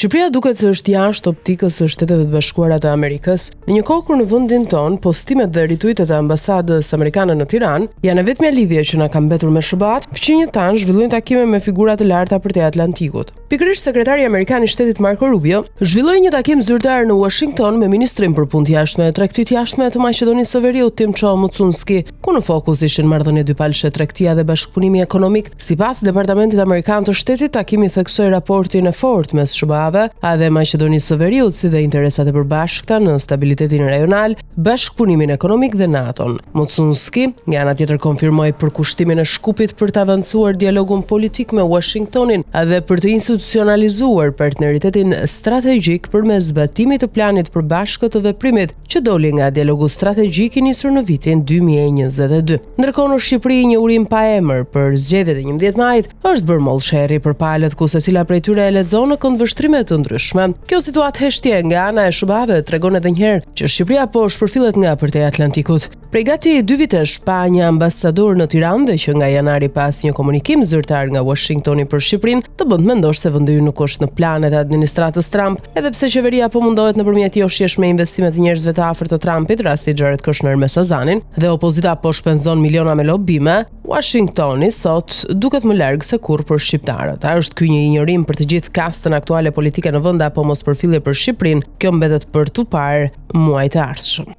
Shqipëria duket se është jashtë optikës së Shteteve të Bashkuara të Amerikës, në një kohë kur në vendin ton postimet dhe ritujtet e ambasadës amerikane në Tiranë janë e vetmja lidhje që na ka mbetur me SBA-t, fqinjet tanë zhvillojnë takime me figura të larta përtej Atlantikut. Pikërisht sekretari amerikan i Shtetit Marco Rubio zhvilloi një takim zyrtar në Washington me ministrin për punë të jashtme e tregtisë jashtme të Maqedonisë së Veriut Timço Mucunski, ku në fokus ishin marrëdhënie dypalëshe tregtia dhe bashkëpunimi ekonomik. Sipas Departamentit Amerikan të Shtetit, takimi theksoi raportin e fortë mes SBA-ve dhe Maqedonisë së Veriut, si dhe interesat e përbashkëta në stabilitetin rajonal, bashkëpunimin ekonomik dhe NATO-n. Mucunski nga ana tjetër konfirmoi përkushtimin e Shkupit për të avancuar dialogun politik me Washingtonin dhe për të institucionalizuar partneritetin strategjik përmes zbatimit të planit përbashkët të veprimit që doli nga dialogu strategjik i nisur në vitin 2022. Ndërkohë në Shqipëri një urim pa emër për zgjedhjet e 11 majit është bërë mollsherri për palët ku secila prej tyre e lexon në këndvështrime të ndryshme. Kjo situatë heshtje nga ana e SBA-ve tregon edhe një herë që Shqipëria po shpërfillet nga përtej Atlantikut. Prej gati 2 vitesh pa një ambasador në Tiranë dhe që nga janari pas një komunikim zyrtar nga Washingtoni për Shqipërinë, të bën të mendosh se vendi nuk është në planet e administratës Trump, edhe pse qeveria po mundohet nëpërmjet joshjesh me investime të njerëzve të afërt të Trumpit, rasti Jared Kushner me Sazanin, dhe opozita po shpenzon miliona me lobime, Washingtoni sot duket më larg se kurrë për shqiptarët. A është ky një injorim për të gjithë kastën aktuale politike në vend apo mos përfillje për Shqipërinë? Kjo mbetet për tu parë muajt e ardhshëm.